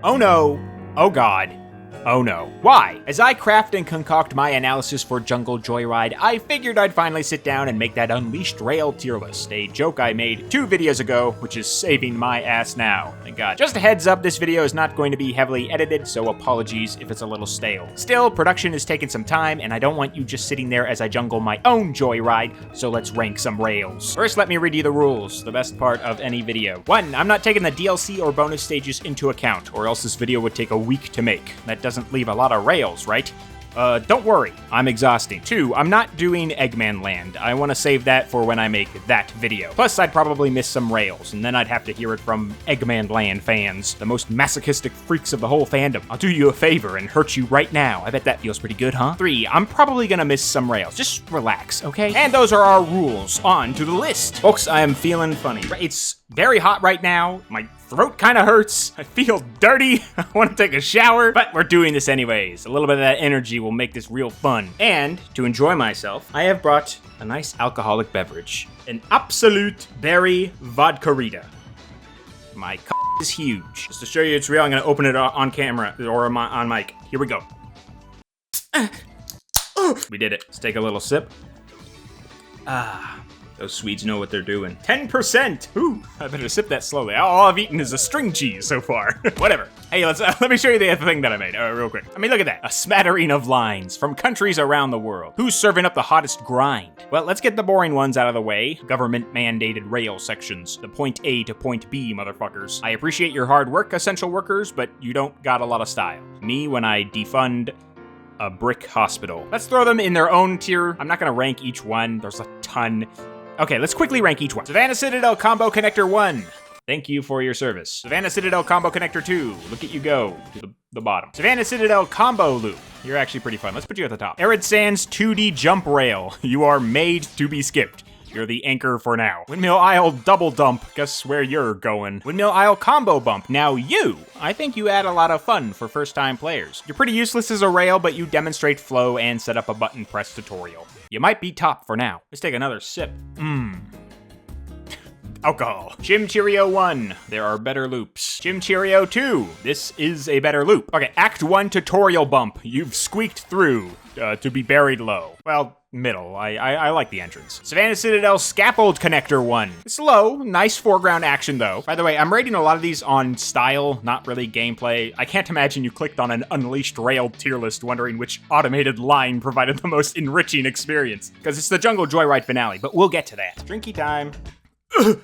Oh no. Oh god. Oh no. Why? As I craft and concoct my analysis for Jungle Joyride, I figured I'd finally sit down and make that Unleashed Rail tier list, a joke I made 2 videos ago, which is saving my ass now. Thank God. Just a heads up, this video is not going to be heavily edited, so apologies if it's a little stale. Still, production is taking some time, and I don't want you just sitting there as I jungle my own joyride, so let's rank some rails. First, let me read you the rules, the best part of any video. 1, I'm not taking the DLC or bonus stages into account, or else this video would take a week to make. That doesn't leave a lot of rails, right? Don't worry, I'm exhausting. 2, I'm not doing Eggman Land. I want to save that for when I make that video. Plus, I'd probably miss some rails, and then I'd have to hear it from Eggman Land fans, the most masochistic freaks of the whole fandom. I'll do you a favor and hurt you right now. I bet that feels pretty good, huh? 3, I'm probably gonna miss some rails. Just relax, okay? And those are our rules. On to the list. Folks, I am feeling funny. It's very hot right now. My throat kind of hurts. I feel dirty. I want to take a shower, but we're doing this anyways. A little bit of that energy will make this real fun. And to enjoy myself, I have brought a nice alcoholic beverage. An absolute berry vodka-rita. My is huge. Just to show you it's real, I'm going to open it on camera or on mic. Here we go. We did it. Let's take a little sip. Those Swedes know what they're doing. 10%! Ooh, I better sip that slowly. All I've eaten is a string cheese so far. Whatever. Hey, let me show you the other thing that I made real quick. I mean, look at that. A smattering of lines from countries around the world. Who's serving up the hottest grind? Well, let's get the boring ones out of the way. Government-mandated rail sections. The point A to point B, motherfuckers. I appreciate your hard work, essential workers, but you don't got a lot of style. Me, when I defund a brick hospital. Let's throw them in their own tier. I'm not gonna rank each one. There's a ton. Okay, let's quickly rank each one. Savannah Citadel Combo Connector 1. Thank you for your service. Savannah Citadel Combo Connector 2. Look at you go to the bottom. Savannah Citadel Combo Loop. You're actually pretty fun. Let's put you at the top. Arid Sands 2D Jump Rail. You are made to be skipped. You're the anchor for now. Windmill Isle Double Dump. Guess where you're going. Windmill Isle Combo Bump. Now you. I think you add a lot of fun for first-time players. You're pretty useless as a rail, but you demonstrate flow and set up a button press tutorial. You might be top for now. Let's take another sip. Alcohol. Jim Cheerio 1. There are better loops. Jim Cheerio 2. This is a better loop. Okay, Act 1 Tutorial Bump. You've squeaked through to be buried low. Well, middle. I like the entrance. Savannah Citadel Scaffold Connector 1. It's low, nice foreground action though. By the way, I'm rating a lot of these on style, not really gameplay. I can't imagine you clicked on an Unleashed Rail tier list wondering which automated line provided the most enriching experience. Because it's the Jungle Joyride finale, but we'll get to that. Drinky time.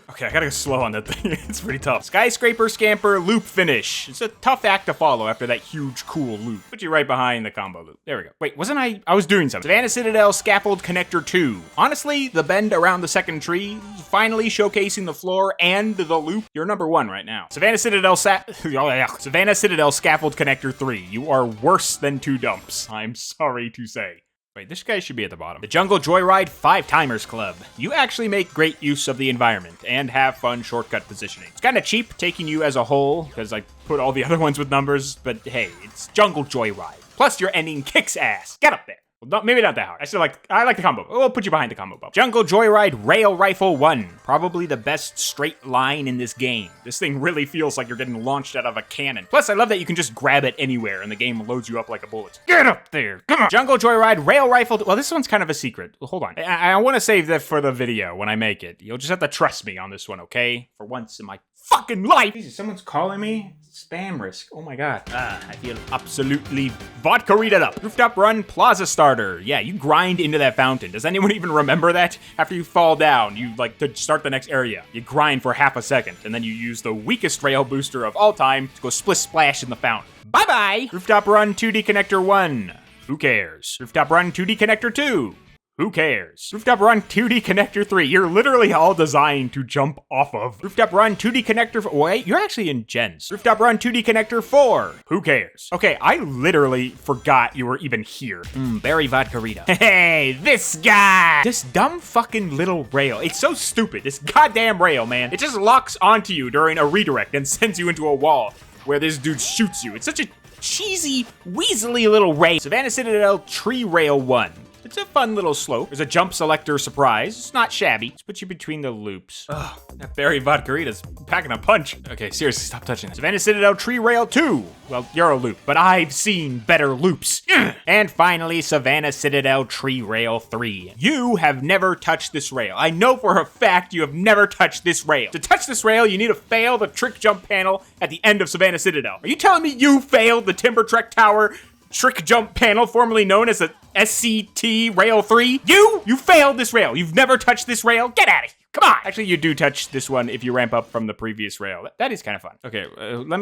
Okay, I gotta go slow on that thing. It's pretty tough. Skyscraper Scamper Loop Finish. It's a tough act to follow after that huge, cool loop. Put you right behind the combo loop. There we go. Wait, wasn't I was doing something. Savannah Citadel Scaffold Connector 2. Honestly, the bend around the second tree, finally showcasing the floor and the loop. You're number 1 right now. Savannah Citadel Savannah Citadel Scaffold Connector 3. You are worse than 2 dumps. I'm sorry to say. Wait, this guy should be at the bottom. The Jungle Joyride 5 Timers Club. You actually make great use of the environment and have fun shortcut positioning. It's kind of cheap taking you as a whole because I put all the other ones with numbers, but hey, it's Jungle Joyride. Plus your ending kicks ass. Get up there. Well, maybe not that hard. I like the combo. We'll put you behind the combo bump. Jungle Joyride Rail Rifle 1. Probably the best straight line in this game. This thing really feels like you're getting launched out of a cannon. Plus, I love that you can just grab it anywhere and the game loads you up like a bullet. Get up there. Come on. Jungle Joyride Rail Rifle. Well, this one's kind of a secret. Well, hold on. I want to save that for the video when I make it. You'll just have to trust me on this one, okay? For once in my fucking life. Jesus, someone's calling me? Spam risk. Oh my god. I feel absolutely vodka-read up. Rooftop Run Plaza Starter. Yeah, you grind into that fountain. Does anyone even remember that? After you fall down, you like to start the next area. You grind for half a second, and then you use the weakest rail booster of all time to go split-splash in the fountain. Bye-bye! Rooftop Run 2D Connector 1. Who cares? Rooftop Run 2D Connector 2. Who cares? Rooftop Run 2D Connector 3. You're literally all designed to jump off of. Rooftop Run 2D Connector... Wait, you're actually in gens. Rooftop Run 2D Connector 4. Who cares? Okay, I literally forgot you were even here. Berry Vodka-rita. Hey, this guy! This dumb fucking little rail. It's so stupid. This goddamn rail, man. It just locks onto you during a redirect and sends you into a wall where this dude shoots you. It's such a cheesy, weaselly little rail. Savannah Citadel Tree Rail 1. It's a fun little slope. There's a jump selector surprise. It's not shabby. Let's put you between the loops. Ugh, that berry vodka-rita's packing a punch. Okay, seriously, stop touching it. Savannah Citadel Tree Rail 2. Well, you're a loop, but I've seen better loops. And finally, Savannah Citadel Tree Rail 3. You have never touched this rail. I know for a fact you have never touched this rail. To touch this rail, you need to fail the trick jump panel at the end of Savannah Citadel. Are you telling me you failed the Timber Trek Tower trick jump panel, formerly known as the SCT Rail 3? You failed this rail. You've never touched this rail. Get at it. Come on. Actually, you do touch this one if you ramp up from the previous rail. That is kind of fun. Okay, let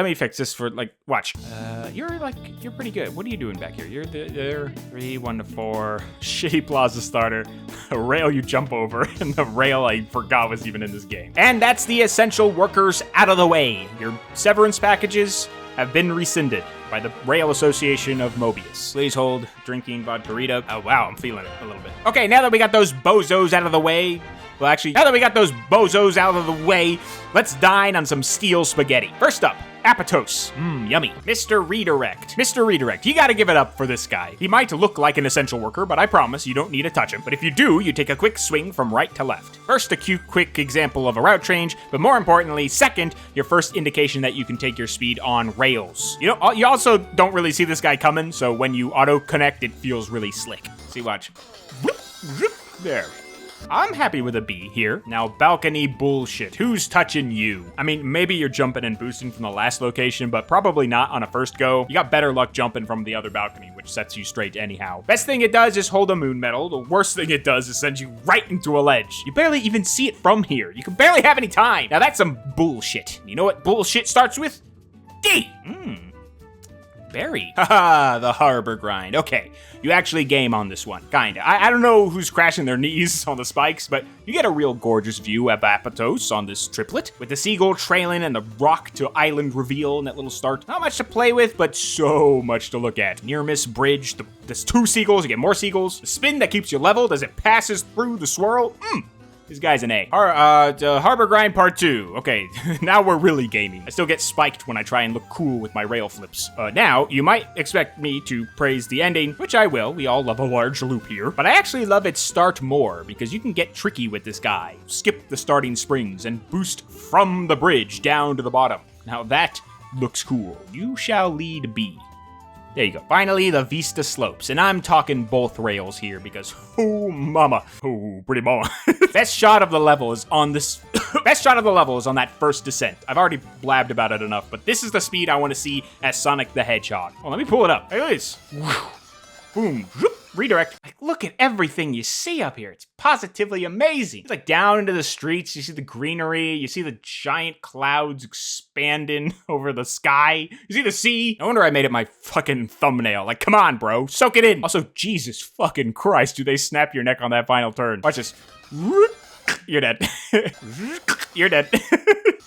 me fix this for, like, watch. You're pretty good. What are you doing back here? You're there. 3, 1 to 4. Shitty plaza starter. A rail you jump over, and the rail I forgot was even in this game. And that's the essential workers out of the way. Your severance packages have been rescinded by the Rail Association of Mobius. Please hold drinking vodka-rita. Oh, wow, I'm feeling it a little bit. Okay, now that we got those bozos out of the way, well, actually, now that we got those bozos out of the way, let's dine on some steel spaghetti. First up, Apatos. Yummy. Mr. Redirect. Mr. Redirect, you gotta give it up for this guy. He might look like an essential worker, but I promise you don't need to touch him. But if you do, you take a quick swing from right to left. First, a cute, quick example of a route change, but more importantly, second, your first indication that you can take your speed on rails. You know, you also don't really see this guy coming, so when you auto-connect, it feels really slick. See, watch. There. I'm happy with a B here. Now, balcony bullshit. Who's touching you? I mean, maybe you're jumping and boosting from the last location, but probably not on a first go. You got better luck jumping from the other balcony, which sets you straight anyhow. Best thing it does is hold a moon medal. The worst thing it does is send you right into a ledge. You barely even see it from here. You can barely have any time. Now, that's some bullshit. You know what bullshit starts with? D! Berry. Haha, the harbor grind. Okay, you actually game on this one, kinda. I don't know who's crashing their knees on the spikes, but you get a real gorgeous view of Apatos on this triplet, with the seagull trailing and the rock to island reveal in that little start. Not much to play with, but so much to look at. Near miss bridge, there's 2 seagulls, you get more seagulls. The spin that keeps you leveled as it passes through the swirl. This guy's an A. Harbor Grind Part 2. Okay, now we're really gaming. I still get spiked when I try and look cool with my rail flips. Now, you might expect me to praise the ending, which I will. We all love a large loop here. But I actually love its start more, because you can get tricky with this guy. Skip the starting springs and boost from the bridge down to the bottom. Now that looks cool. You shall lead B. There you go. Finally, the Vista slopes. And I'm talking both rails here because, oh mama. Oh, pretty mama. Best shot of the level is on this. Best shot of the level is on that first descent. I've already blabbed about it enough, but this is the speed I want to see as Sonic the Hedgehog. Well, let me pull it up. There it is. Boom. Redirect. Like, look at everything you see up here. It's positively amazing. It's like down into the streets. You see the greenery. You see the giant clouds expanding over the sky. You see the sea. No wonder I made it my fucking thumbnail. Like, come on, bro. Soak it in. Also, Jesus fucking Christ, do they snap your neck on that final turn. Watch this. You're dead. You're dead.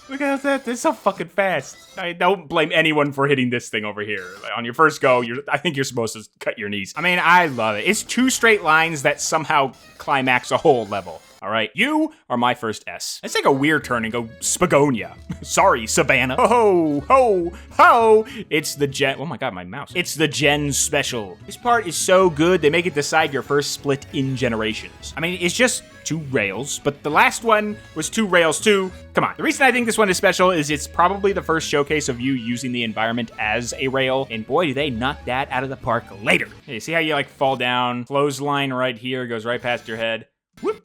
Look at that. It's so fucking fast. I don't blame anyone for hitting this thing over here. Like, on your first go, I think you're supposed to cut your knees. I mean, I love it. It's 2 straight lines that somehow climax a whole level. All right, you are my first S. Let's take a weird turn and go Spagonia. Sorry, Savannah. Ho, ho, ho. It's the Gen. Oh my God, my mouse. It's the Gen special. This part is so good, they make it decide your first split in generations. I mean, it's just 2 rails, but the last one was 2 rails too. Come on. The reason I think this one is special is it's probably the first showcase of you using the environment as a rail, and boy, do they knock that out of the park later. Hey, see how you like fall down? Clothesline right here, goes right past your head. Whoop.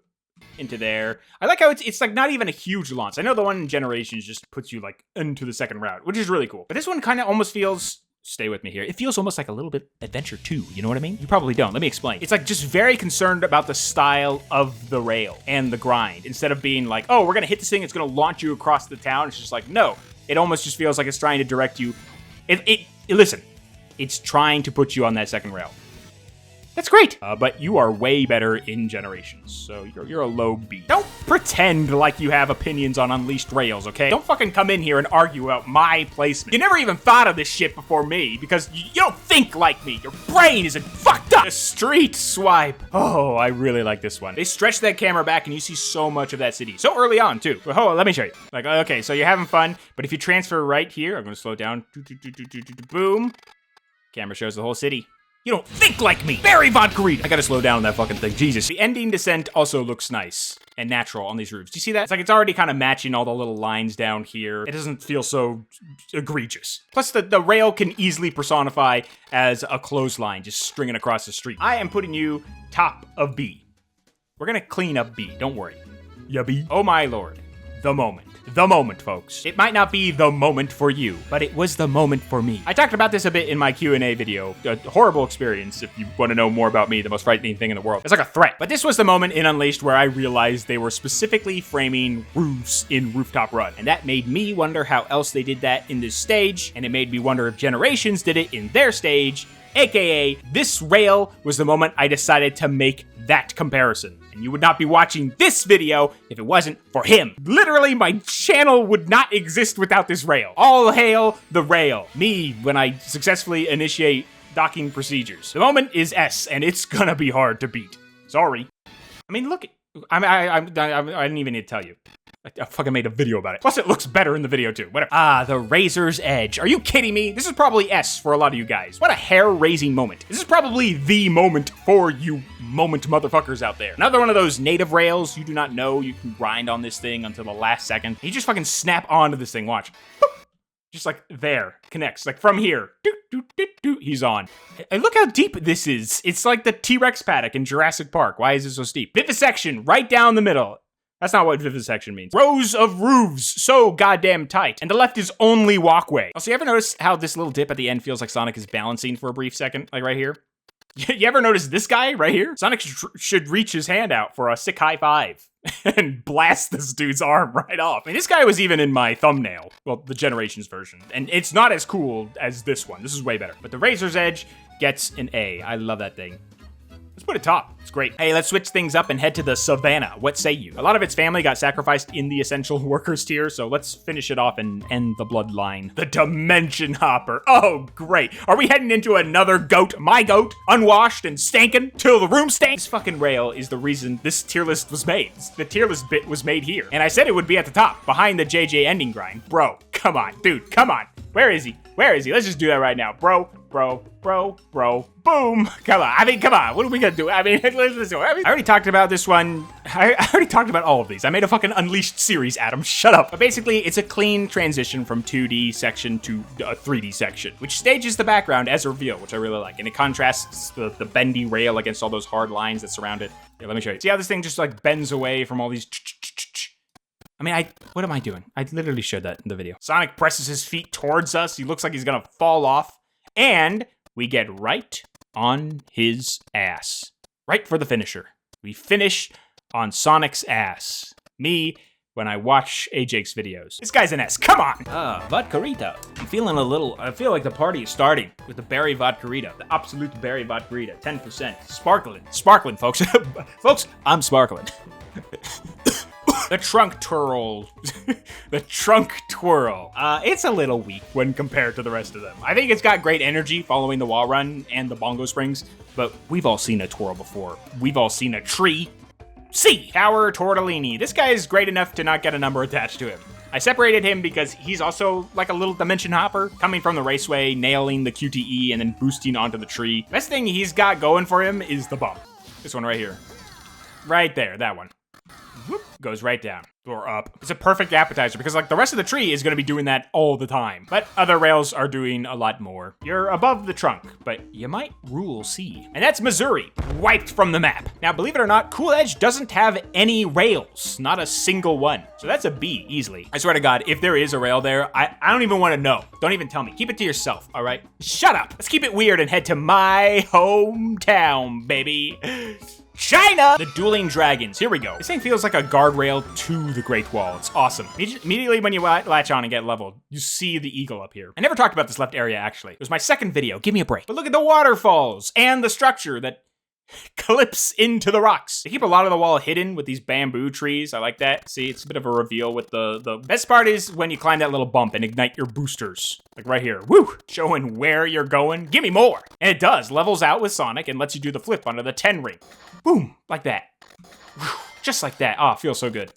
Into there. I like how it's like not even a huge launch. I know the one in Generations just puts you like into the second route, which is really cool. But this one kind of almost feels, stay with me here, it feels almost like a little bit Adventure 2, you know what I mean? You probably don't, let me explain. It's like just very concerned about the style of the rail and the grind. Instead of being like, oh, we're gonna hit this thing, it's gonna launch you across the town. It's just like, no, it almost just feels like it's trying to direct you. Listen, it's trying to put you on that second rail. That's great, but you are way better in Generations, so you're a low B. Don't pretend like you have opinions on Unleashed Rails, okay? Don't fucking come in here and argue about my placement. You never even thought of this shit before me, because you don't think like me. Your brain isn't fucked up. The street swipe. Oh, I really like this one. They stretch that camera back and you see so much of that city. So early on, too. But hold on, let me show you. Like, okay, so you're having fun, but if you transfer right here, I'm gonna slow it down. Boom. Camera shows the whole city. You don't think like me. Barry Vodkarita. I gotta slow down on that fucking thing. Jesus. The ending descent also looks nice and natural on these roofs. Do you see that? It's like it's already kind of matching all the little lines down here. It doesn't feel so egregious. Plus, the rail can easily personify as a clothesline just stringing across the street. I am putting you top of B. We're gonna clean up B. Don't worry. Yeah, B. Oh my lord. The moment. The moment, folks. It might not be the moment for you, but it was the moment for me. I talked about this a bit in my Q&A video. A horrible experience, if you want to know more about me, the most frightening thing in the world. It's like a threat. But this was the moment in Unleashed where I realized they were specifically framing roofs in Rooftop Run. And that made me wonder how else they did that in this stage, and it made me wonder if Generations did it in their stage, aka this rail was the moment I decided to make that comparison. And you would not be watching this video if it wasn't for him. Literally, my channel would not exist without this rail. All hail the rail. Me, when I successfully initiate docking procedures. The moment is S, and it's gonna be hard to beat. Sorry. I mean, look, I didn't even need to tell you. I fucking made a video about it. Plus, it looks better in the video, too. Whatever. Ah, the Razor's Edge. Are you kidding me? This is probably S for a lot of you guys. What a hair-raising moment. This is probably the moment for you moment motherfuckers out there. Another one of those native rails you do not know. You can grind on this thing until the last second. You just fucking snap onto this thing. Watch. Boop. Just like there. Connects. Like from here. Doot, doot, doot, doot. He's on. And look how deep this is. It's like the T-Rex paddock in Jurassic Park. Why is it so steep? Vivisection right down the middle. That's not what vivisection means. Rows of roofs, so goddamn tight. And the left is only walkway. Also, you ever notice how this little dip at the end feels like Sonic is balancing for a brief second? Like right here? You ever notice this guy right here? Sonic should reach his hand out for a sick high five and blast this dude's arm right off. I mean, this guy was even in my thumbnail. Well, the Generations version. And it's not as cool as this one. This is way better. But the Razor's Edge gets an A. I love that thing. Let's put it top. It's great. Hey, let's switch things up and head to the Savannah. What say you? A lot of its family got sacrificed in the essential workers tier, so let's finish it off and end the bloodline. The Dimension Hopper. Oh, great. Are we heading into another goat? My goat? Unwashed and stankin' till the room stinks? This fucking rail is the reason this tier list was made. The tier list bit was made here. And I said it would be at the top, behind the JJ ending grind. Bro, come on. Dude, come on. Where is he? Where is he? Let's just do that right now. Bro, boom. Come on. I mean, come on. What are we gonna do? I mean, let's go. I already talked about this one. I already talked about all of these. I made a fucking Unleashed series, Adam. Shut up. But basically, it's a clean transition from 2D section to a 3D section, which stages the background as a reveal, which I really like. And it contrasts the bendy rail against all those hard lines that surround it. Here, let me show you. See how this thing just like bends away from all these I mean, what am I doing? I literally showed that in the video. Sonic presses his feet towards us. He looks like he's gonna fall off. And we get right on his ass. Right for the finisher. We finish on Sonic's ass. Me, when I watch Ajakes videos. This guy's an S. Come on! Vodkarita. I'm feeling I feel like the party is starting with the Berry Vodkarita. The absolute Berry Vodkarita. 10%. Sparkling, folks. Folks, I'm sparkling. The trunk twirl. The trunk twirl. It's a little weak when compared to the rest of them. I think it's got great energy following the wall run and the bongo springs, but we've all seen a twirl before. We've all seen a tree. C. Tower Tortellini. This guy is great enough to not get a number attached to him. I separated him because he's also like a little dimension hopper, coming from the raceway, nailing the QTE, and then boosting onto the tree. Best thing he's got going for him is the bump. This one right here. Right there, that one. Whoop, goes right down or up. It's a perfect appetizer because like the rest of the tree is going to be doing that all the time. But other rails are doing a lot more. You're above the trunk, but you might rule C. And that's Missouri, wiped from the map. Now, believe it or not, Cool Edge doesn't have any rails, not a single one. So that's a B easily. I swear to God, if there is a rail there, I don't even want to know. Don't even tell me. Keep it to yourself, all right? Shut up. Let's keep it weird and head to my hometown, baby. China! The Dueling Dragons. Here we go. This thing feels like a guardrail to the Great Wall. It's awesome. Immediately when you latch on and get leveled, you see the eagle up here. I never talked about this left area, actually. It was my second video. Give me a break. But look at the waterfalls and the structure that clips into the rocks. They keep a lot of the wall hidden with these bamboo trees. I like that. See, it's a bit of a reveal with the best part is when you climb that little bump and ignite your boosters. Like right here. Woo! Showing where you're going. Give me more! And it does. Levels out with Sonic and lets you do the flip onto the 10 ring. Boom! Like that. Just like that. Oh, it feels so good.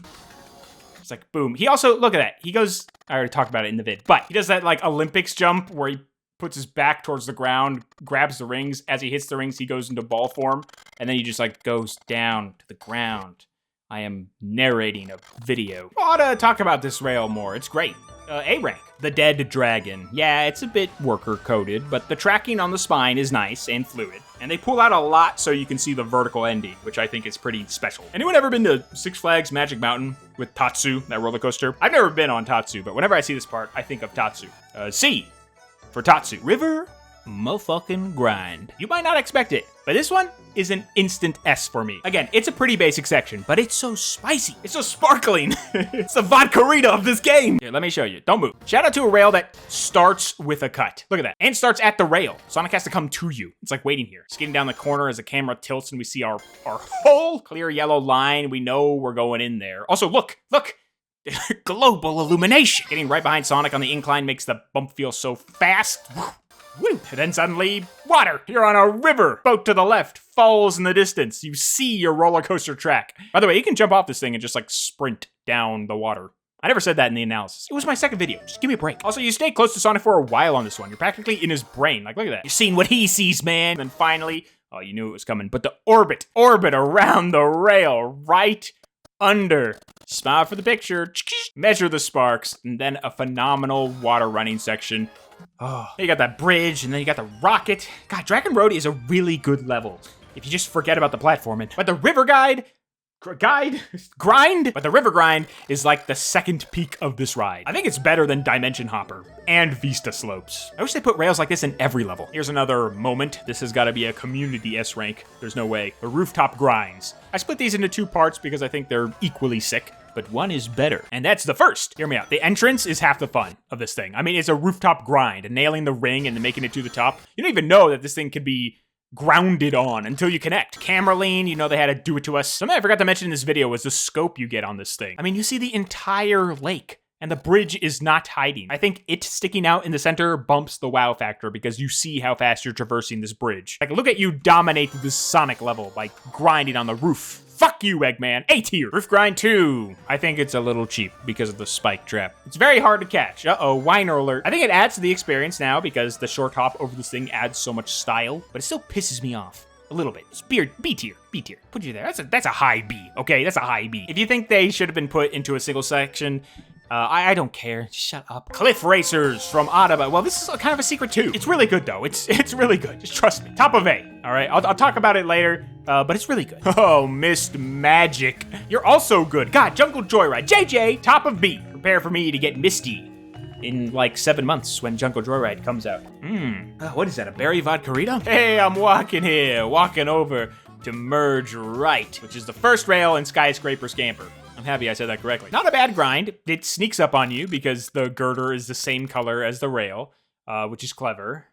It's like, boom. He also, look at that. He goes, I already talked about it in the vid, but he does that like Olympics jump where he puts his back towards the ground, grabs the rings. As he hits the rings, he goes into ball form, and then he just like goes down to the ground. I am narrating a video. I ought to talk about this rail more. It's great. A rank. The Dead Dragon. Yeah, it's a bit worker coded, but the tracking on the spine is nice and fluid. And they pull out a lot so you can see the vertical ending, which I think is pretty special. Anyone ever been to Six Flags Magic Mountain with Tatsu, that roller coaster? I've never been on Tatsu, but whenever I see this part, I think of Tatsu. C for Tatsu. River motherfucking grind. You might not expect it, but this one is an instant S for me. Again, it's a pretty basic section, but it's so spicy. It's so sparkling. It's the vodka-rita of this game. Here, let me show you. Don't move. Shout out to a rail that starts with a cut. Look at that. And starts at the rail. Sonic has to come to you. It's like waiting here. Skating down the corner as the camera tilts and we see our whole clear yellow line. We know we're going in there. Also, look. Global illumination. Getting right behind Sonic on the incline makes the bump feel so fast. Woo! And then suddenly, water! You're on a river! Boat to the left, falls in the distance. You see your roller coaster track. By the way, you can jump off this thing and just like sprint down the water. I never said that in the analysis. It was my second video. Just give me a break. Also, you stay close to Sonic for a while on this one. You're practically in his brain. Like, look at that. You're seeing what he sees, man. And finally, oh, you knew it was coming, but the orbit around the rail, right under. Smile for the picture. Measure the sparks, and then a phenomenal water running section. Oh, you got that bridge, and then you got the rocket. God, Dragon Road is a really good level if you just forget about the platforming. But the river grind? But the river grind is like the second peak of this ride. I think it's better than Dimension Hopper and Vista Slopes. I wish they put rails like this in every level. Here's another moment. This has got to be a community S rank. There's no way. The rooftop grinds. I split these into two parts because I think they're equally sick, but one is better. And that's the first. Hear me out. The entrance is half the fun of this thing. I mean, it's a rooftop grind, and nailing the ring and then making it to the top. You don't even know that this thing could be grounded on until you connect. Camera lean, you know they had to do it to us. Something I forgot to mention in this video was the scope you get on this thing. I mean, you see the entire lake, and the bridge is not hiding. I think it sticking out in the center bumps the wow factor because you see how fast you're traversing this bridge. Like, look at you dominate this Sonic level by grinding on the roof. Fuck you, Eggman. A tier. Roof grind 2. I think it's a little cheap because of the spike trap. It's very hard to catch. Uh-oh, whiner alert. I think it adds to the experience now because the short hop over this thing adds so much style, but it still pisses me off a little bit. It's B tier. Put you there. That's a high B, okay? That's a high B. If you think they should have been put into a single section, I don't care. Shut up. Cliff Racers from Ottawa. Well, this is kind of a secret too. It's really good though. It's really good. Just trust me. Top of A. All right. I'll talk about it later. But it's really good. Oh, Mist Magic. You're also good. God, Jungle Joyride. JJ, top of B. Prepare for me to get Misty in like 7 months when Jungle Joyride comes out. What is that? A berry vodka-rita? Hey, I'm walking over to Merge Right, which is the first rail in Skyscraper Scamper. I'm happy I said that correctly. Not a bad grind. It sneaks up on you because the girder is the same color as the rail, which is clever.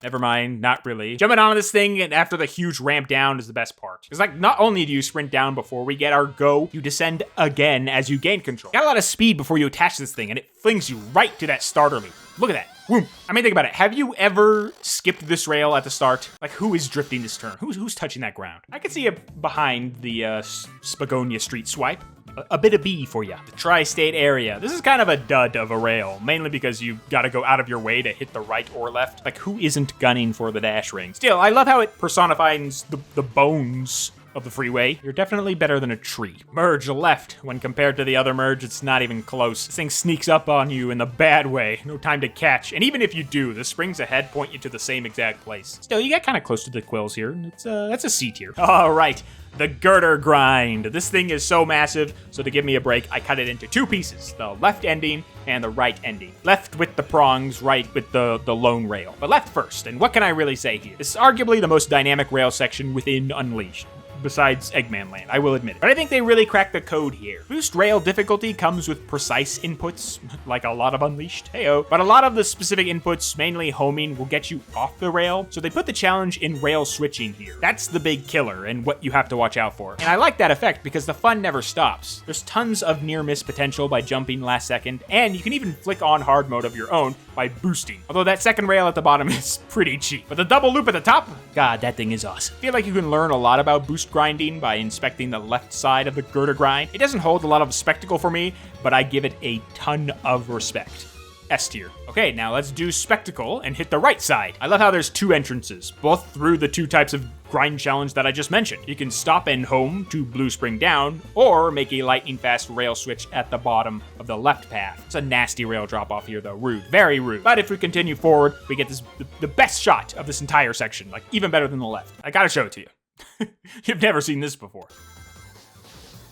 Never mind, not really. Jumping on this thing and after the huge ramp down is the best part. Because like, not only do you sprint down before we get our go, you descend again as you gain control. Got a lot of speed before you attach this thing and it flings you right to that starter loop. Look at that. Whoom. I mean, think about it. Have you ever skipped this rail at the start? Like, who is drifting this turn? Who's touching that ground? I can see it behind the Spagonia Street swipe. A bit of B for ya. The tri-state area. This is kind of a dud of a rail, mainly because you gotta go out of your way to hit the right or left. Like, who isn't gunning for the dash ring? Still, I love how it personifies the bones of the freeway. You're definitely better than a tree. Merge left. When compared to the other merge, it's not even close. This thing sneaks up on you in the bad way. No time to catch. And even if you do, the springs ahead point you to the same exact place. Still, you get kind of close to the quills here. That's a C tier. All right. The girder grind. This thing is so massive, so to give me a break, I cut it into two pieces, the left ending and the right ending. Left with the prongs, right with the lone rail. But left first, and what can I really say here? This is arguably the most dynamic rail section within Unleashed. Besides Eggman Land, I will admit it. But I think they really cracked the code here. Boost rail difficulty comes with precise inputs, like a lot of Unleashed, heyo. But a lot of the specific inputs, mainly homing, will get you off the rail, so they put the challenge in rail switching here. That's the big killer and what you have to watch out for. And I like that effect because the fun never stops. There's tons of near-miss potential by jumping last second, and you can even flick on hard mode of your own by boosting. Although that second rail at the bottom is pretty cheap. But the double loop at the top, God, that thing is awesome. I feel like you can learn a lot about boost grinding by inspecting the left side of the girder grind. It doesn't hold a lot of spectacle for me, but I give it a ton of respect. S tier. Okay, now let's do spectacle and hit the right side. I love how there's 2 entrances, both through the 2 types of grind challenge that I just mentioned. You can stop and home to blue spring down, or make a lightning fast rail switch at the bottom of the left path. It's a nasty rail drop off here though, rude, very rude. But if we continue forward, we get the best shot of this entire section, like even better than the left. I gotta show it to you. You've never seen this before.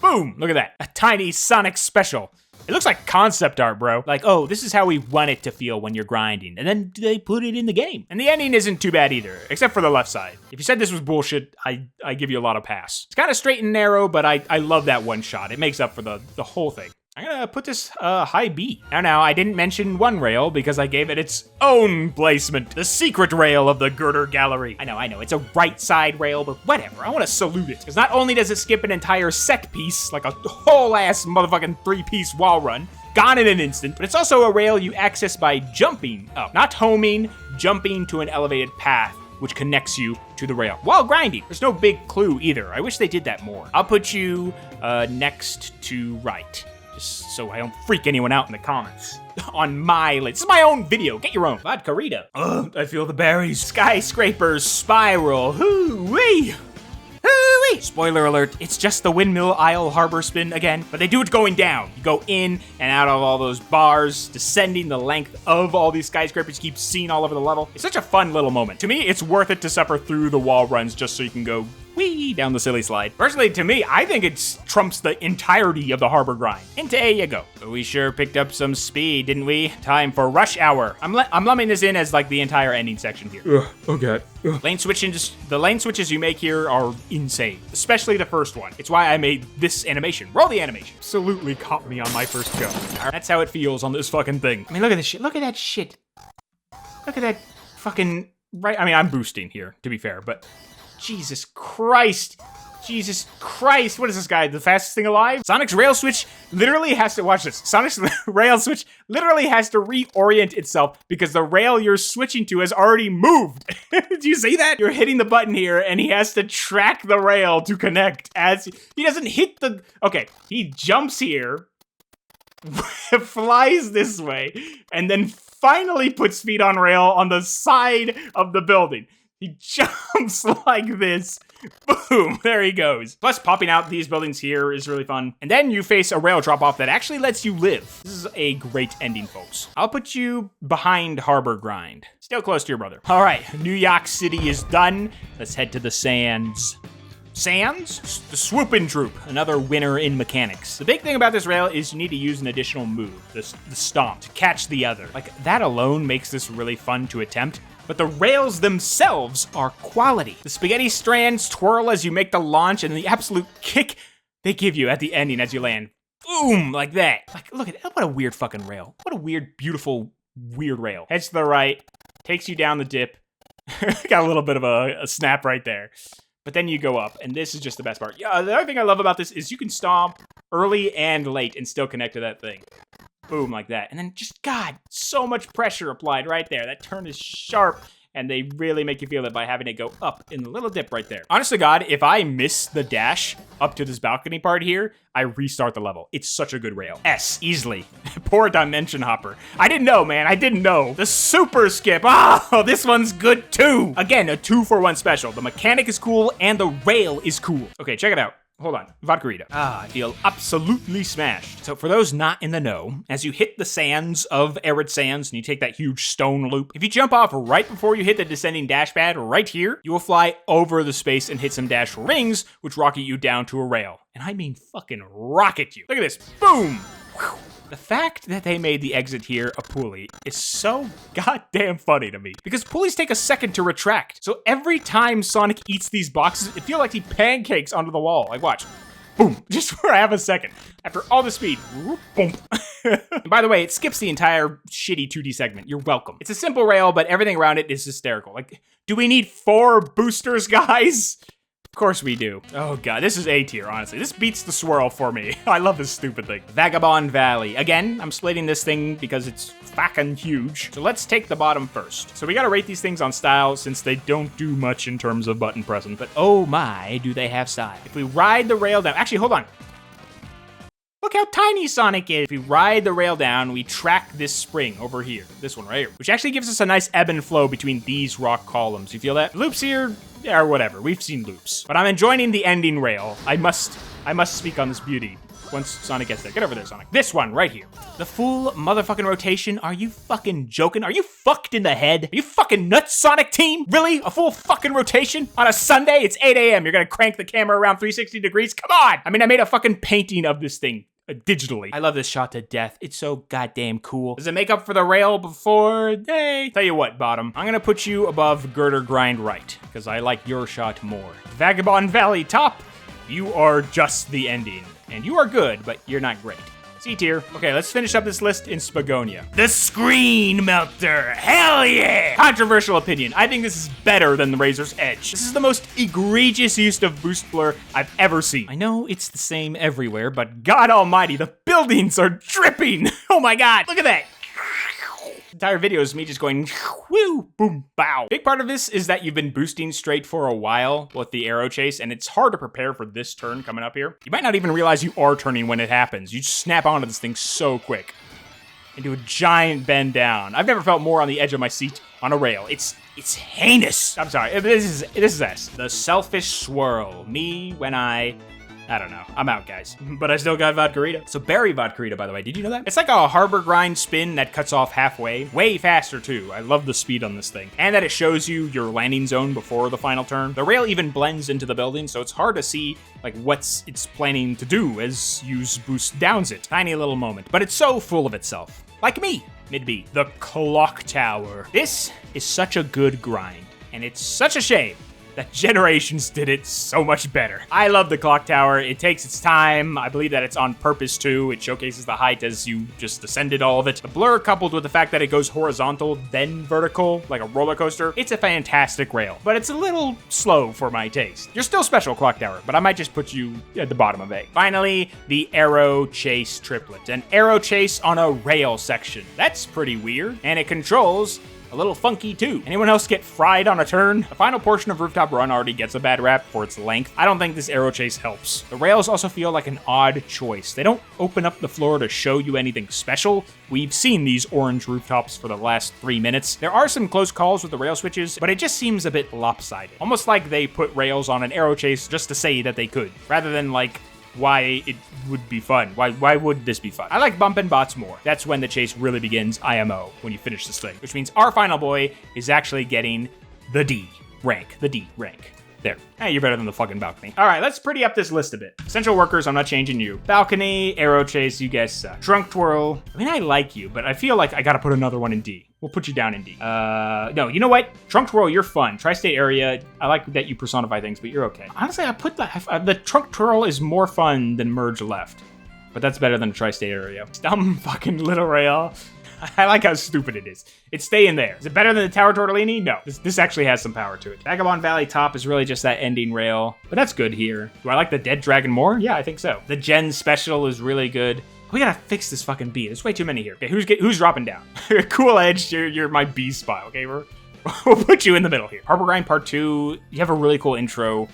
Boom, look at that, a tiny Sonic special. It looks like concept art, bro. Like, oh, this is how we want it to feel when you're grinding. And then they put it in the game. And the ending isn't too bad either, except for the left side. If you said this was bullshit, I give you a lot of pass. It's kind of straight and narrow, but I love that one shot. It makes up for the whole thing. I'm gonna put this high B. Now, I didn't mention one rail because I gave it its own placement. The secret rail of the Girder Gallery. I know, it's a right side rail, but whatever, I wanna salute it. Because not only does it skip an entire set piece, like a whole ass motherfucking 3-piece wall run, gone in an instant, but it's also a rail you access by jumping up. Not homing, jumping to an elevated path, which connects you to the rail while grinding. There's no big clue either. I wish they did that more. I'll put you next to right, just so I don't freak anyone out in the comments. On my list. This is my own video. Get your own. Vodka Rita. Ugh, I feel the berries. Skyscrapers, spiral. Hoo-wee. Hoo-wee. Spoiler alert, it's just the windmill aisle harbor spin again, but they do it going down. You go in and out of all those bars, descending the length of all these skyscrapers, you keep seeing all over the level. It's such a fun little moment. To me, it's worth it to suffer through the wall runs just so you can go whee down the silly slide. Personally, to me, I think it trumps the entirety of the harbor grind. Into A you go. But we sure picked up some speed, didn't we? Time for rush hour. I'm lumping this in as like the entire ending section here. Ugh, oh god. Ugh. The lane switches you make here are insane, especially the first one. It's why I made this animation. Roll the animation. Absolutely caught me on my first go. That's how it feels on this fucking thing. I mean, look at this shit. Look at that shit. Look at that fucking right. I mean, I'm boosting here, to be fair, but Jesus Christ. Jesus Christ. What is this guy? The fastest thing alive? Sonic's rail switch literally has to, watch this. Sonic's rail switch literally has to reorient itself because the rail you're switching to has already moved. Do you see that? You're hitting the button here and he has to track the rail to connect as he doesn't hit the, okay, he jumps here, flies this way, and then finally puts feet on rail on the side of the building. He jumps like this. Boom, there he goes. Plus, popping out these buildings here is really fun. And then you face a rail drop-off that actually lets you live. This is a great ending, folks. I'll put you behind Harbor Grind. Still close to your brother. All right, New York City is done. Let's head to the Sands. Sands? The Swoopin' Troop, another winner in mechanics. The big thing about this rail is you need to use an additional move, the stomp, to catch the other. Like, that alone makes this really fun to attempt. But the rails themselves are quality. The spaghetti strands twirl as you make the launch, and the absolute kick they give you at the ending as you land. Boom, like that. Like, look at that. What a weird fucking rail. What a weird, beautiful, weird rail. Heads to the right, takes you down the dip. Got a little bit of a snap right there. But then you go up, and this is just the best part. Yeah, the other thing I love about this is you can stomp early and late and still connect to that thing. Boom, like that. And then just, God, so much pressure applied right there. That turn is sharp, and they really make you feel it by having it go up in the little dip right there. Honestly, God, if I miss the dash up to this balcony part here, I restart the level. It's such a good rail. S, easily. Poor dimension hopper. I didn't know, man. I didn't know. The super skip. Oh, this one's good too. Again, a 2-for-1 special. The mechanic is cool, and the rail is cool. Okay, check it out. Hold on, Vodka Rita. I feel absolutely smashed. So for those not in the know, as you hit the sands of Arid Sands and you take that huge stone loop, if you jump off right before you hit the descending dash pad right here, you will fly over the space and hit some dash rings, which rocket you down to a rail. And I mean fucking rocket you. Look at this, boom! Whew. The fact that they made the exit here a pulley is so goddamn funny to me, because pulleys take a second to retract. So every time Sonic eats these boxes, it feels like he pancakes onto the wall. Like, watch. Boom. Just for half a second. After all the speed. Boom. And by the way, it skips the entire shitty 2D segment. You're welcome. It's a simple rail, but everything around it is hysterical. Like, do we need 4 boosters, guys? Of course we do. Oh god, this is A tier, honestly. This beats the swirl for me. I love this stupid thing. Vagabond Valley. Again, I'm splitting this thing because it's fucking huge. So let's take the bottom first. So we gotta rate these things on style since they don't do much in terms of button pressing. But oh my, do they have style. If we ride the rail down... Actually, hold on. Look look how tiny Sonic is. If we ride the rail down, we track this spring over here. This one right here, which actually gives us a nice ebb and flow between these rock columns. You feel that? Loops here, yeah, or whatever. We've seen loops. But I'm enjoying the ending rail. I must speak on this beauty. Once Sonic gets there. Get over there, Sonic. This one, right here. The full motherfucking rotation? Are you fucking joking? Are you fucked in the head? Are you fucking nuts, Sonic team? Really? A full fucking rotation? On a Sunday? It's 8 a.m. You're gonna crank the camera around 360 degrees? Come on! I mean, I made a fucking painting of this thing. Digitally. I love this shot to death. It's so goddamn cool. Does it make up for the rail before? Hey. Tell you what, Bottom. I'm gonna put you above Girder Grind Right, because I like your shot more. Vagabond Valley Top, you are just the ending. And you are good, but you're not great. C tier. Okay, let's finish up this list in Spagonia. The Screen Melter. Hell yeah! Controversial opinion. I think this is better than the Razor's Edge. This is the most egregious use of boost blur I've ever seen. I know it's the same everywhere, but God almighty, the buildings are dripping. Oh my God, look at that. The entire video is me just going whoo, boom, bow. Big part of this is that you've been boosting straight for a while with the arrow chase, and it's hard to prepare for this turn coming up here. You might not even realize you are turning when it happens. You just snap onto this thing so quick and do a giant bend down. I've never felt more on the edge of my seat on a rail. It's heinous. I'm sorry, this is S. The Selfish Swirl. Me when I don't know. I'm out, guys. But I still got Vodkarita. So Berry Vodkarita, by the way. Did you know that? It's like a harbor grind spin that cuts off halfway. Way faster, too. I love the speed on this thing. And that it shows you your landing zone before the final turn. The rail even blends into the building, so it's hard to see like what it's planning to do as you boost downs it. Tiny little moment. But it's so full of itself. Like me. Mid-B. The Clock Tower. This is such a good grind. And it's such a shame that Generations did it so much better. I love the Clock Tower. It takes its time. I believe that it's on purpose too. It showcases the height as you just ascended all of it. The blur coupled with the fact that it goes horizontal, then vertical, like a roller coaster. It's a fantastic rail, but it's a little slow for my taste. You're still special, Clock Tower, but I might just put you at the bottom of A. Finally, the Arrow Chase Triplet. An arrow chase on a rail section. That's pretty weird, and it controls a little funky too. Anyone else get fried on a turn? The final portion of Rooftop Run already gets a bad rap for its length. I don't think this arrow chase helps. The rails also feel like an odd choice. They don't open up the floor to show you anything special. We've seen these orange rooftops for the last 3 minutes. There are some close calls with the rail switches, but it just seems a bit lopsided. Almost like they put rails on an arrow chase just to say that they could, rather than like why it would be fun. Why would this be fun? I like bump and bots more. That's when the chase really begins, IMO, when you finish this thing. Which means our final boy is actually getting the D rank. The D rank. There. Hey, you're better than the fucking balcony. All right, let's pretty up this list a bit. Essential workers, I'm not changing you. Balcony, arrow chase, you guys suck. Trunk twirl. I mean, I like you, but I feel like I gotta put another one in D. We'll put you down in D. No, you know what? Trunk twirl, you're fun. Tri-state area, I like that you personify things, but you're okay. Honestly, I put the trunk twirl is more fun than merge left, but that's better than a tri-state area. Dumb fucking little rail. I like how stupid it is. It's staying there. Is it better than the Tower Tortellini? No. This actually has some power to it. Vagabond Valley Top is really just that ending rail, but that's good here. Do I like the Dead Dragon more? Yeah, I think so. The Gen Special is really good. We gotta fix this fucking B. There's way too many here. Okay, who's dropping down? Cool Edge, you're my B spot, okay? We'll put you in the middle here. Harbor Grind Part 2, you have a really cool intro,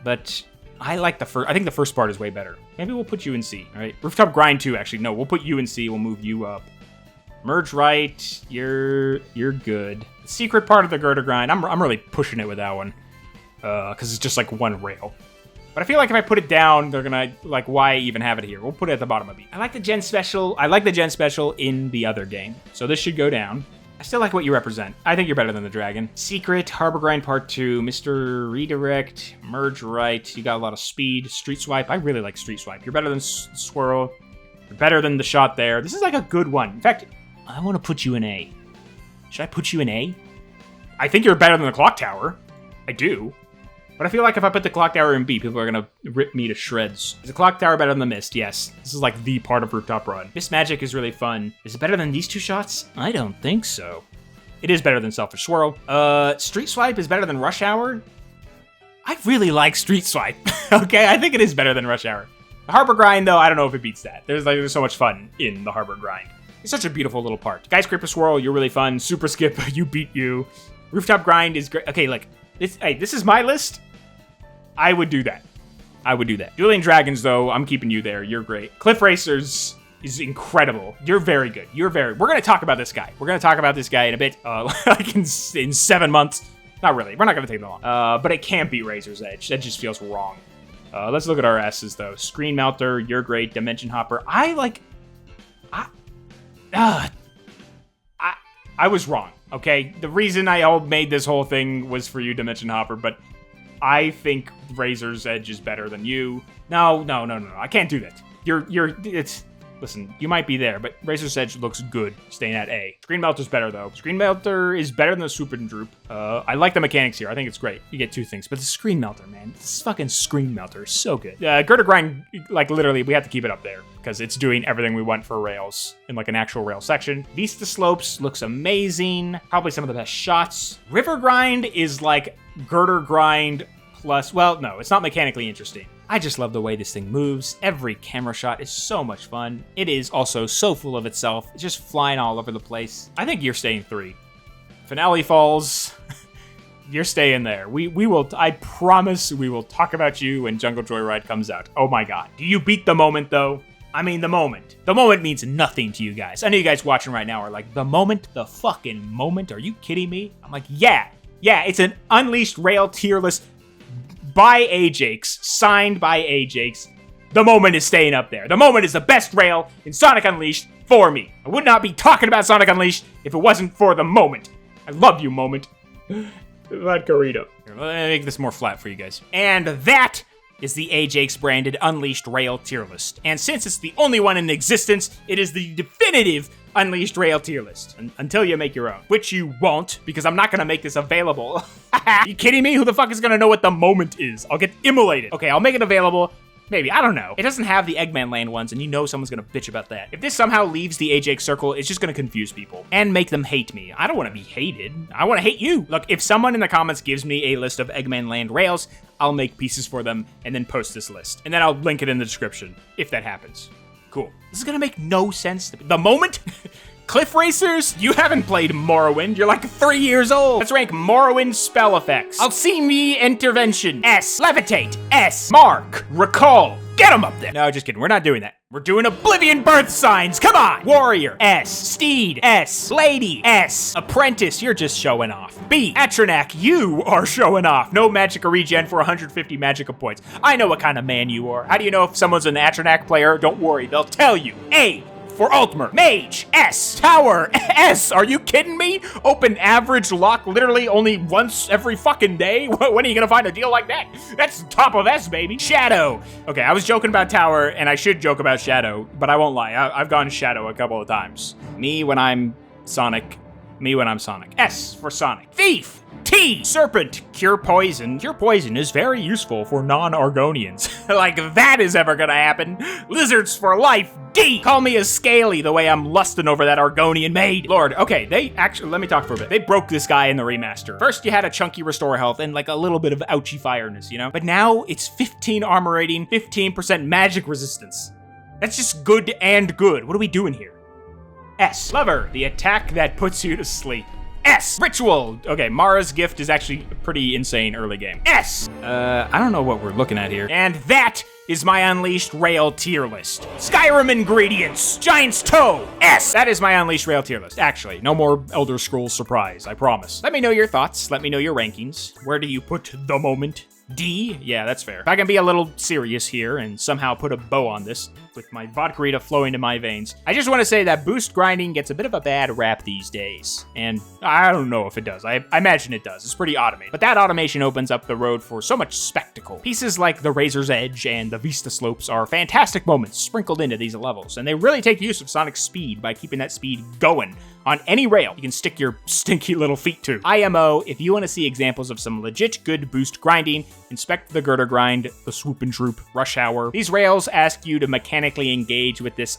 but I like the first. I think the first part is way better. Maybe we'll put you in C, all right? Rooftop Grind 2, actually. No, we'll put you in C. We'll move you up. Merge Right, you're good. The secret part of the Girder Grind, I'm really pushing it with that one, because it's just like one rail. But I feel like if I put it down, they're gonna, like, why even have it here? We'll put it at the bottom of B. I like the Gen Special. I like the Gen Special in the other game. So this should go down. I still like what you represent. I think you're better than the Dragon. Secret, Harbor Grind Part 2, Mr. Redirect, Merge Right. You got a lot of speed. Street Swipe. I really like Street Swipe. You're better than Swirl. You're better than the shot there. This is like a good one. In fact, I want to put you in A. Should I put you in A? I think you're better than the Clock Tower. I do. But I feel like if I put the Clock Tower in B, people are going to rip me to shreds. Is the Clock Tower better than the Mist? Yes. This is like the part of Rooftop Run. Mist Magic is really fun. Is it better than these two shots? I don't think so. It is better than Selfish Swirl. Street Swipe is better than Rush Hour? I really like Street Swipe. Okay, I think it is better than Rush Hour. The Harbor Grind, though, I don't know if it beats that. There's so much fun in the Harbor Grind. It's such a beautiful little part. Skyscraper Swirl, you're really fun. Super Skip, you beat you. Rooftop Grind is great. Okay, like, this is my list. I would do that. I would do that. Dueling Dragons, though, I'm keeping you there. You're great. Cliff Racers is incredible. You're very good. We're going to talk about this guy. We're going to talk about this guy in a bit, like in 7 months. Not really. We're not going to take that long. But it can't beat Razor's Edge. That just feels wrong. Let's look at our S's, though. Screen Melter, You're Great, Dimension Hopper. I was wrong, okay? The reason I made this whole thing was for you, Dimension Hopper, but I think Razor's Edge is better than you. No. I can't do that. Listen, you might be there, but Razor's Edge looks good staying at A. Screen Melter's better, though. Screen Melter is better than the Swoop and Droop. I like the mechanics here. I think it's great. You get 2 things. But the Screen Melter, man. This fucking Screen Melter is so good. Girder Grind, like, literally, we have to keep it up there because it's doing everything we want for rails in, like, an actual rail section. Vista Slopes looks amazing. Probably some of the best shots. River Grind is, like, Girder Grind plus... Well, no, it's not mechanically interesting. I just love the way this thing moves. Every camera shot is so much fun. It is also so full of itself. It's just flying all over the place. I think you're staying 3. Finale Falls, you're staying there. We will, I promise we will talk about you when Jungle Joyride comes out. Oh my god. Do you beat the moment, though? I mean, the moment. The moment means nothing to you guys. I know you guys watching right now are like, the moment? The fucking moment? Are you kidding me? I'm like, yeah, it's an Unleashed Rail tier list by Ajakes, signed by Ajakes. The moment is staying up there. The moment is the best rail in Sonic Unleashed for me. I would not be talking about Sonic Unleashed if it wasn't for the moment. I love you, moment. Vodka-rito. Here, let me make this more flat for you guys. And that is the Ajakes branded Unleashed Rail tier list. And since it's the only one in existence, it is the definitive Unleashed Rail tier list. Until you make your own. Which you won't, because I'm not gonna make this available. You kidding me? Who the fuck is gonna know what the moment is? I'll get immolated. Okay, I'll make it available. Maybe, I don't know. It doesn't have the Eggman Land ones, and you know someone's gonna bitch about that. If this somehow leaves the Ajax circle, it's just gonna confuse people and make them hate me. I don't wanna be hated. I wanna hate you. Look, if someone in the comments gives me a list of Eggman Land rails, I'll make pieces for them and then post this list. And then I'll link it in the description, if that happens. Cool. This is gonna make no sense. The moment? Cliff Racers? You haven't played Morrowind. You're like 3 years old. Let's rank Morrowind spell effects. Alchemy Intervention. S. Levitate. S. Mark. Recall. Get them up there. No, just kidding. We're not doing that. We're doing Oblivion Birth Signs. Come on. Warrior. S. Steed. S. Lady. S. Apprentice. You're just showing off. B. Atronak. You are showing off. No Magicka regen for 150 Magicka points. I know what kind of man you are. How do you know if someone's an Atronak player? Don't worry. They'll tell you. A. For Altmer. Mage. S. Tower. S. Are you kidding me? Open average lock literally only once every fucking day? When are you gonna find a deal like that? That's top of S, baby. Shadow. Okay, I was joking about Tower, and I should joke about Shadow, but I won't lie. I've gone Shadow a couple of times. Me when I'm Sonic. Me when I'm Sonic. S for Sonic. Thief. T. Serpent. Cure Poison. Cure Poison is very useful for non-Argonians. Like that is ever gonna happen. Lizards for life. D. Call me a Scaly the way I'm lusting over that Argonian maid. Lord, okay, they actually, let me talk for a bit. They broke this guy in the remaster. First, you had a chunky restore health and like a little bit of ouchy fireness, you know? But now it's 15 armor rating, 15% magic resistance. That's just good and good. What are we doing here? S. Lover, the attack that puts you to sleep. S. Ritual. Okay, Mara's gift is actually a pretty insane early game. S. I don't know what we're looking at here. And that is my Unleashed Rail tier list. Skyrim ingredients. Giant's Toe. S. That is my Unleashed Rail tier list. Actually, no more Elder Scrolls surprise, I promise. Let me know your thoughts. Let me know your rankings. Where do you put the moment? D? Yeah, that's fair. If I can be a little serious here and somehow put a bow on this with my vodka flowing to my veins, I just want to say that boost grinding gets a bit of a bad rap these days. And I don't know if it does. I imagine it does. It's pretty automated. But that automation opens up the road for so much spectacle. Pieces like the Razor's Edge and the Vista Slopes are fantastic moments sprinkled into these levels, and they really take use of Sonic's speed by keeping that speed going on any rail you can stick your stinky little feet to. IMO, if you want to see examples of some legit good boost grinding, inspect the Girder Grind, the Swoop and Droop, Rush Hour. These rails ask you to mechanically engage with this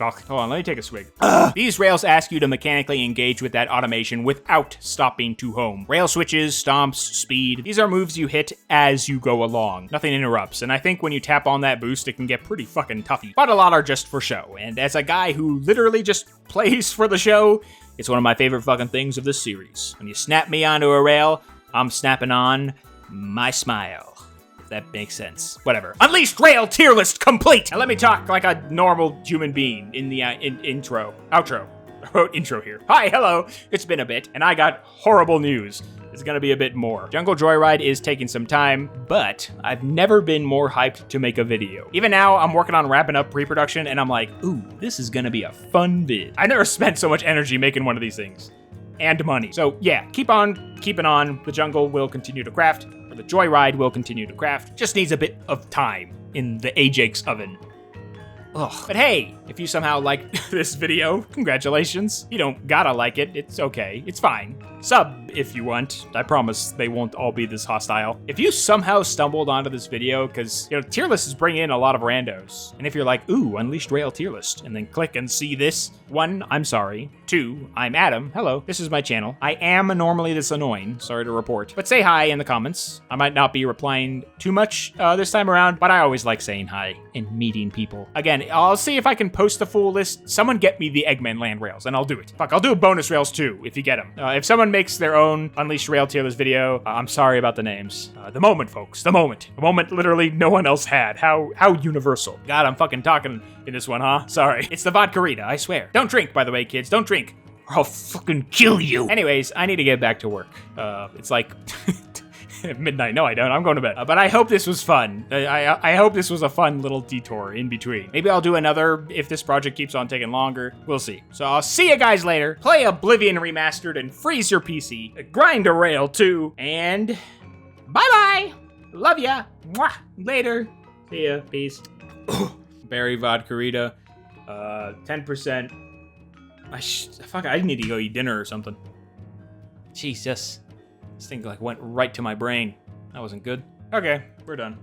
Hold on, let me take a swig. These rails ask you to mechanically engage with that automation without stopping to home. Rail switches, stomps, speed. These are moves you hit as you go along. Nothing interrupts, and I think when you tap on that boost, it can get pretty fucking toughy. But a lot are just for show, and as a guy who literally just plays for the show, it's one of my favorite fucking things of this series. When you snap me onto a rail, I'm snapping on my smile. that makes sense. Whatever. Unleashed Rail tier list complete! Now let me talk like a normal human being in the outro. I wrote intro here. Hi, hello. It's been a bit, and I got horrible news. It's gonna be a bit more. Jungle Joyride is taking some time, but I've never been more hyped to make a video. Even now, I'm working on wrapping up pre-production, and I'm like, ooh, this is gonna be a fun vid. I never spent so much energy making one of these things. And money. So yeah, keep on keeping on. The jungle will continue to craft, or the Joyride will continue to craft. Just needs a bit of time in the Ajakes oven. Ugh. But hey, if you somehow like this video, congratulations. You don't gotta like it, it's okay, it's fine. Sub if you want. I promise they won't all be this hostile. If you somehow stumbled onto this video, because, you know, tier lists is bringing in a lot of randos. And if you're like, ooh, Unleashed Rail tier list, and then click and see this, 1, I'm sorry. 2, I'm Adam. Hello, this is my channel. I am normally this annoying, sorry to report. But say hi in the comments. I might not be replying too much this time around, but I always like saying hi and meeting people. Again, I'll see if I can post the full list. Someone get me the Eggman land rails, and I'll do it. Fuck, I'll do bonus rails too, if you get them. If someone makes their own Unleashed Rail tier list video, I'm sorry about the names. The moment, folks, the moment. A moment literally no one else had. How universal. God, I'm fucking talking in this one, huh? Sorry. It's the vodka-rita, I swear. Don't drink, by the way, kids. Don't drink, or I'll fucking kill you. Anyways, I need to get back to work. It's like midnight. No, I don't. I'm going to bed. But I hope this was fun. I hope this was a fun little detour in between. Maybe I'll do another if this project keeps on taking longer. We'll see. So I'll see you guys later. Play Oblivion Remastered and freeze your PC. Grind a rail too. And bye-bye. Love ya. Mwah. Later. See ya. Peace. Berry vodka-rita. 10%. Fuck, I need to go eat dinner or something. Jesus. This thing like went right to my brain. That wasn't good. Okay, we're done.